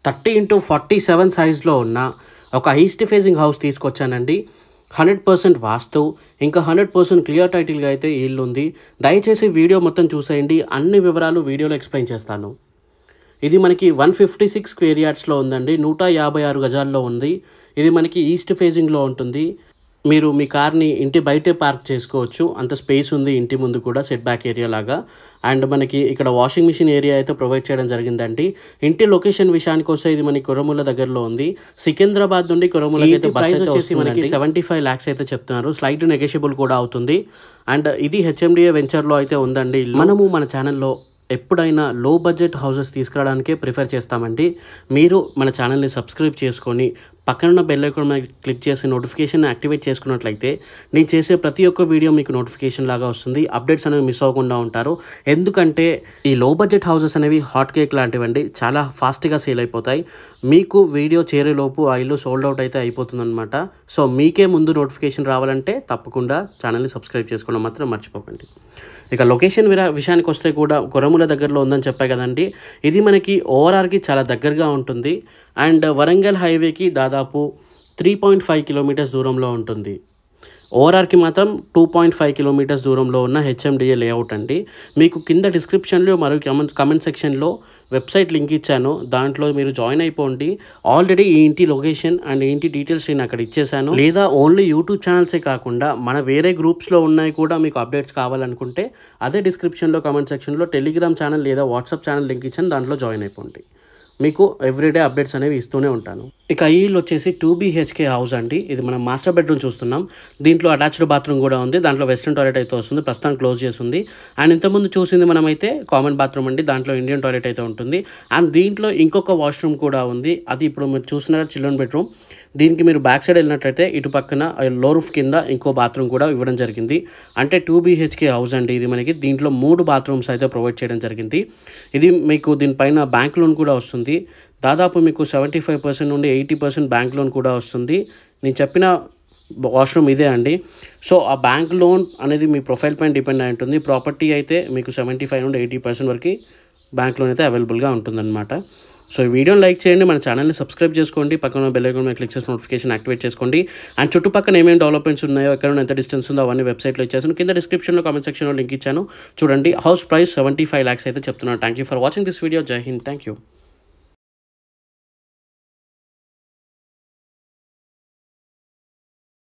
30x47 సైజ్లో ఉన్న ఒక ఈస్ట్ ఫేసింగ్ హౌస్ తీసుకొచ్చానండి. 100% వాస్తు, ఇంకా 100% క్లియర్ టైటిల్గా అయితే ఈ ఇల్లు ఉంది. దయచేసి వీడియో మొత్తం చూసేయండి, అన్ని వివరాలు వీడియోలో ఎక్స్ప్లెయిన్ చేస్తాను. ఇది మనకి 156 స్క్వేర్ యార్డ్స్లో ఉందండి, 156 గజాల్లో ఉంది. ఇది మనకి ఈస్ట్ ఫేసింగ్లో ఉంటుంది. మీరు మీ కార్ని ఇంటి బయటే పార్క్ చేసుకోవచ్చు, అంత స్పేస్ ఉంది ఇంటి ముందు కూడా, సెట్ బ్యాక్ ఏరియా లాగా. అండ్ మనకి ఇక్కడ వాషింగ్ మిషన్ ఏరియా అయితే ప్రొవైడ్ చేయడం జరిగిందండి. ఇంటి లొకేషన్ విషయానికి వస్తే ఇది మనకి కొరముల దగ్గరలో ఉంది. సికింద్రాబాద్ నుండి కొరములకి అయితే బస్ వచ్చేసి మనకి 75 lakhs అయితే చెప్తున్నారు. స్లైట్ నెగోషియబుల్ కూడా అవుతుంది. అండ్ ఇది హెచ్ఎండిఏ వెంచర్లో అయితే ఉందండి. మనము మన ఛానల్లో ఎప్పుడైనా లో బడ్జెట్ హౌసెస్ తీసుకురావడానికే ప్రిఫర్ చేస్తామండి. మీరు మన ఛానల్ని సబ్స్క్రైబ్ చేసుకొని పక్కనున్న బెల్ ఐకాన్ మీద క్లిక్ చేసి నోటిఫికేషన్ యాక్టివేట్ చేసుకున్నట్లయితే నేను చేసే ప్రతి ఒక్క వీడియో మీకు నోటిఫికేషన్ లాగా వస్తుంది. అప్డేట్స్ అనేవి మిస్ అవ్వకుండా ఉంటారు. ఎందుకంటే ఈ లో బడ్జెట్ హౌసెస్ అనేవి హాట్ కేక్ లాంటివండి, చాలా ఫాస్ట్గా సేల్ అయిపోతాయి. మీకు వీడియో చేరేలోపు ఆ ఇల్లు సోల్డ్ అవుట్ అయితే అయిపోతుందన్నమాట. సో మీకే ముందు నోటిఫికేషన్ రావాలంటే తప్పకుండా ఛానల్ని సబ్స్క్రైబ్ చేసుకోవడం మాత్రం మర్చిపోకండి. ఇక లొకేషన్ విషయానికి వస్తే కూడా కొరముల దగ్గరలో ఉందని చెప్పాయి కదండి. ఇది మనకి ఓఆర్ఆర్కి చాలా దగ్గరగా ఉంటుంది. అండ్ వరంగల్ హైవేకి దాదాపు 3.5 కిలోమీటర్స్ దూరంలో ఉంటుంది. ఓఆర్ఆర్కి మాత్రం 2.5 కిలోమీటర్స్ దూరంలో ఉన్న హెచ్ఎండిఏ లేఅవుట్ అండి. మీకు కింద డిస్క్రిప్షన్లో మరియు కమెంట్ సెక్షన్లో వెబ్సైట్ లింక్ ఇచ్చాను, దాంట్లో మీరు జాయిన్ అయిపోండి. ఆల్రెడీ ఈ ఇంటి లొకేషన్ అండ్ ఇంటి డీటెయిల్స్ నేను అక్కడ ఇచ్చేసాను. లేదా ఓన్లీ యూట్యూబ్ ఛానల్సే కాకుండా మన వేరే గ్రూప్స్లో ఉన్నాయి కూడా, మీకు అప్డేట్స్ కావాలనుకుంటే అదే డిస్క్రిప్షన్లో కమెంట్ సెక్షన్లో టెలిగ్రామ్ ఛానల్ లేదా వాట్సాప్ ఛానల్ లింక్ ఇచ్చాను, దాంట్లో జాయిన్ అయిపోండి. మీకు ఎవ్రీడే అప్డేట్స్ అనేవి ఇస్తూనే ఉంటాను. ఇక ఈ ఇల్లు వచ్చేసి 2 BHK హౌస్ అండి. ఇది మనం మాస్టర్ బెడ్రూమ్ చూస్తున్నాం. దీంట్లో అటాచ్డ్ బాత్రూమ్ కూడా ఉంది. దాంట్లో వెస్ట్రన్ టాయిలెట్ అయితే వస్తుంది, ప్రస్తుతం క్లోజ్ చేసి ఉంది. అండ్ ఇంతకుముందు చూసింది మనమైతే కామన్ బాత్రూమ్ అండి, దాంట్లో ఇండియన్ టాయిలెట్ అయితే ఉంటుంది. అండ్ దీంట్లో ఇంకొక వాష్రూమ్ కూడా ఉంది, అది ఇప్పుడు మీరు చూస్తున్నారు చిల్డ్రన్ బెడ్రూమ్. దీనికి మీరు బ్యాక్ సైడ్ వెళ్ళినట్లయితే ఇటు పక్కన లో రూఫ్ కింద ఇంకో బాత్రూమ్ కూడా ఇవ్వడం జరిగింది. అంటే 2 BHK హౌస్ అండి ఇది మనకి. దీంట్లో 3 బాత్రూమ్స్ అయితే ప్రొవైడ్ చేయడం జరిగింది. ఇది మీకు దీనిపైన బ్యాంక్ లోన్ కూడా వస్తుంది. దాదాపు మీకు 75% నుండి 80% బ్యాంక్ లోన్ కూడా వస్తుంది. నేను చెప్పిన వాష్రూమ్ ఇదే అండి. సో ఆ బ్యాంక్ లోన్ అనేది మీ ప్రొఫైల్ పైన డిపెండ్ అయి ఉంటుంది. ప్రాపర్టీ అయితే మీకు 75 నుండి 80% వరకు బ్యాంక్ లోన్ అయితే అవైలబుల్గా ఉంటుందన్నమాట. సో ఈ వీడియోని లైక్ చేయండి, మన ఛానల్ని సబ్స్క్రైబ్ చేసుకోండి, పక్కన బెల్ ఐకాన్ మీద క్లిక్ చేసి నోటిఫికేషన్ యాక్టివేట్ చేసుకోండి. అండ్ చుట్టుపక్కల ఏమేమి డెవలప్మెంట్స్ ఉన్నాయో, ఎక్కడ ఎంత డిస్టెన్స్ ఉందో అవన్నీ వెబ్సైట్లో ఇచ్చేసాను. కింద డిస్క్రిప్షన్లో కామెంట్ సెక్షన్లో లింక్ ఇచ్చాను, చూడండి. హౌస్ ప్రైస్ 75 lakhs అయితే చెప్తున్నాను. Thank you for watching this video. జై హింద్. Thank you.